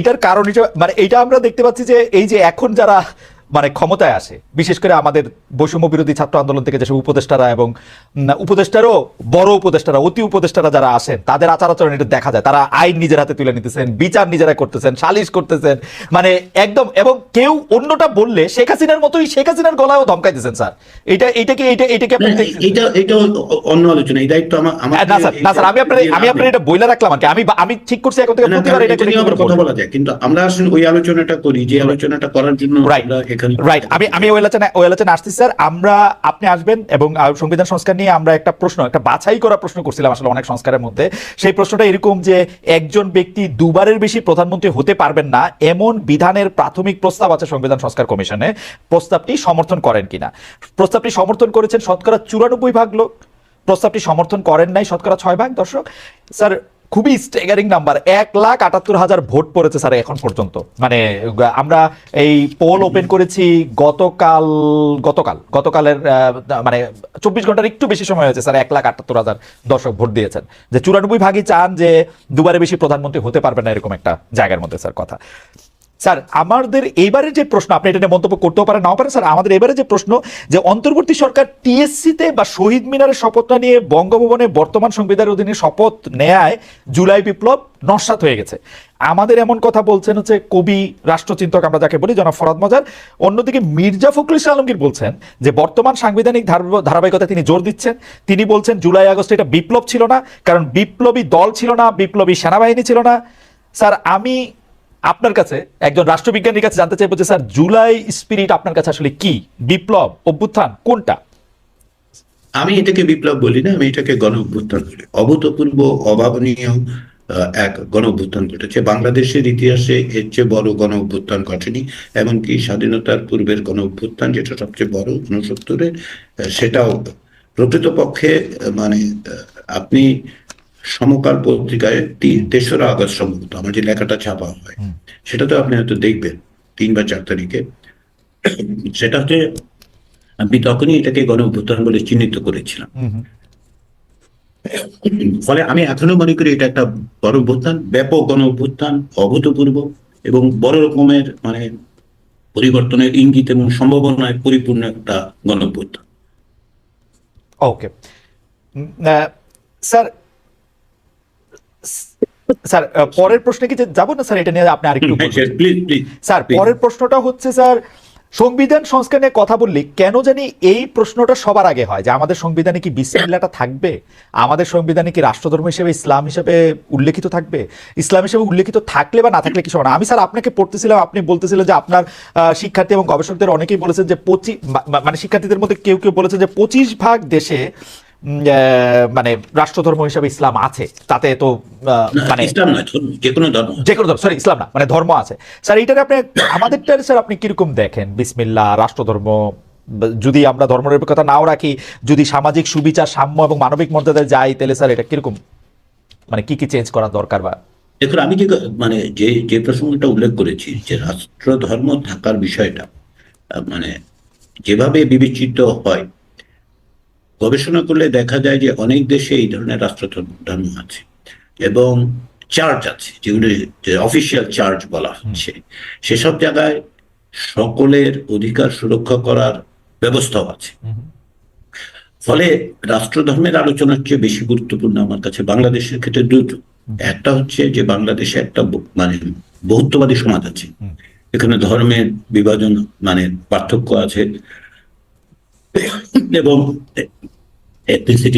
এটার কারণ হিসেবে মানে এইটা আমরা দেখতে পাচ্ছি যে এই যে এখন যারা মানে ক্ষমতায় আসে, বিশেষ করে আমাদের বৈষম্য বিরোধী ছাত্র আন্দোলন থেকে যেসব উপদেষ্টারা এবং উপদেষ্টারও বড় উপদেষ্টারা, অতি উপদেষ্টারা যারা আসেন, তাদের আচার আচরণ এটা দেখা যায়। তারা আইন নিজের হাতে তুলে নিতেছেন, বিচার নিজেরা করতেছেন, সালিশ করতেছেন, মানে একদম। এবং কেউ অন্যটা বললে শেখ হাসিনার মতোই শেখ হাসিনার গলায়ও ধমকাইতেছেন স্যার। এইটাকে আপনি দেখছেন? এটা অন্য আলোচনা, এই দায়িত্ব আমার। না স্যার, আমি আপনার এটা বইলা রাখলাম আর কি। আমি ঠিক করছি এখন থেকে প্রতিবার এটা কথা বলা যায়, কিন্তু আমরা আসলে ওই আলোচনাটা করি যে আলোচনাটা করার জন্য রাইট। আমি ওই আলোচনা আসছি স্যার। আপনি আসবেন এবং সংবিধান সংস্কার নিয়ে আমরা একটা বাছাই করা প্রশ্ন করছিলাম আসলে অনেক সংস্কারের মধ্যে। সেই প্রশ্নটা এরকম যে একজন ব্যক্তি দুবারের বেশি প্রধানমন্ত্রী হতে পারবেন না এমন বিধানের প্রাথমিক প্রস্তাব আছে সংবিধান সংস্কার কমিশনে, প্রস্তাবটি সমর্থন করেন কিনা। প্রস্তাবটি সমর্থন করেছেন শতকরা 94% লোক, প্রস্তাবটি সমর্থন করেন নাই শতকরা 6% দর্শক। স্যার খুবই স্ট্যাগারিং নাম্বার, 1,78,000 ভোট পড়েছে স্যার এখন পর্যন্ত। মানে আমরা এই পোল ওপেন করেছি গতকালের মানে 24 ঘন্টার একটু বেশি সময় হয়েছে স্যার। 1,78,000 দর্শক ভোট দিয়েছেন যে 94% চান যে দুবারে বেশি প্রধানমন্ত্রী হতে পারবে না এরকম একটা জায়গার মধ্যে স্যার কথা। স্যার আমাদের এইবারের যে প্রশ্ন, আপনি এটা নিয়ে মন্তব্য করতেও পারেন নাও পারেন স্যার, আমাদের এবারে যে প্রশ্ন যে অন্তর্বর্তী সরকার টিএসসিতে বা শহীদ মিনারের শপথটা নিয়ে বঙ্গভবনে বর্তমান সংবিধানের অধীনে শপথ নেয় জুলাই বিপ্লব নস্যাৎ হয়ে গেছে। আমাদের এমন কথা বলছেন হচ্ছে কবি রাষ্ট্রচিন্তক আমরা যাকে বলি জনাব ফরহাদ মজার। অন্যদিকে মির্জা ফখরুল ইসলাম আলমগীর বলছেন যে বর্তমান সাংবিধানিক ধারাবাহিকতা তিনি জোর দিচ্ছেন। তিনি বলছেন জুলাই আগস্টে এটা বিপ্লব ছিল না, কারণ বিপ্লবী দল ছিল না, বিপ্লবী সেনাবাহিনী ছিল না। স্যার আমি আপনার কাছে একজন রাষ্ট্রবিজ্ঞানীর কাছে জানতে চাইবো যে স্যার জুলাই স্পিরিট আপনার কাছে আসলে কি, বিপ্লব, অভ্যুত্থান, কোনটা? আমি এটাকে বিপ্লব বলি না, আমি এটাকে গণ অভ্যুত্থান বলি। অভূতপূর্ব অভাবনীয় এক গণ অভ্যুত্থান ঘটেছে বাংলাদেশের ইতিহাসে। এর চেয়ে বড় গণ অভ্যুত্থান ঘটেনি। এমনকি স্বাধীনতার পূর্বের গণ অভ্যুত্থান যেটা সবচেয়ে বড় 69-এর, সেটাও প্রকৃতপক্ষে মানে আপনি সমকাল পত্রিকায় 3রা আগস্ট সম্ভবত আমার যে লেখাটা ছাপা হয়, সেটা তো আপনি হয়তো দেখবেন 3 বা 4 তারিখে। সেটাতে আমি তখনই এটাকে গণ অভ্যুত্থান বলে চিহ্নিত করেছিলাম। ফলে আমি এখনো মনে করি এটা একটা বড় অভ্যুত্থান, ব্যাপক গণ অভ্যুত্থান, অভূতপূর্ব এবং বড় রকমের মানে পরিবর্তনের ইঙ্গিত এবং সম্ভাবনায় পরিপূর্ণ একটা গণ অভ্যুত্থান। ওকে স্যার, স্যার পরের প্রশ্নে কি যাবো না স্যার? এটা নিয়ে আপনি আরেকটু স্যার পরের প্রশ্নটা হচ্ছে স্যার সংবিধান সংস্কার নিয়ে কথা বললে কেন জানি এই প্রশ্নটা সবার আগে হয় যে আমাদের সংবিধানে কি বিসমিল্লাহটা থাকবে, আমাদের সংবিধানে কি রাষ্ট্রধর্ম হিসেবে ইসলাম হিসেবে উল্লেখিত থাকবে, ইসলাম হিসেবে উল্লেখিত থাকলে বা না থাকলে কি সমান। আমি স্যার আপনাকে পড়তেছিলাম, আপনি বলতেছিলেন যে আপনার শিক্ষার্থী এবং গবেষকদের অনেকেই বলেছেন যে মানে শিক্ষার্থীদের মধ্যে কেউ কেউ বলেছেন যে 25% দেশে মানে রাষ্ট্রধর্ম হিসেবে ইসলাম আছে, তাতে তো মানে ইসলাম নয়, যে কোনো ধর্ম, সরি ইসলাম না মানে ধর্ম আছে। স্যার এইটাকে আপনি আমাদেরটা স্যার আপনি কিরকম দেখেন? বিসমিল্লাহ, রাষ্ট্রধর্ম, যদি আমরা ধর্মনিরপেক্ষতা নাও রাখি, যদি সামাজিক সুবিচার, সাম্য এবং মানবিক মর্যাদায় যাই, তাহলে স্যার এটা কিরকম মানে কি কি চেঞ্জ করা দরকার? বা দেখুন, আমি মানে যে প্রসঙ্গটা উল্লেখ করেছি যে রাষ্ট্রধর্ম থাকার বিষয়টা মানে যেভাবে বিবেচিত হয়, গবেষণা করলে দেখা যায় যে অনেক দেশে এই ধরনের রাষ্ট্রধর্ম আছে এবং চার্চ আছে, যেগুলো অফিসিয়াল চার্চ বলা হচ্ছে। সেসব জায়গায় সকলের অধিকার সুরক্ষা করার ব্যবস্থাও আছে। ফলে রাষ্ট্রধর্মের আলোচনার চেয়ে বেশি গুরুত্বপূর্ণ আমার কাছে বাংলাদেশের ক্ষেত্রে দুটো। একটা হচ্ছে যে বাংলাদেশে একটা মানে বহুত্ববাদী সমাজ আছে, এখানে ধর্মের বিভাজন মানে পার্থক্য আছে এবং এথনিসিটি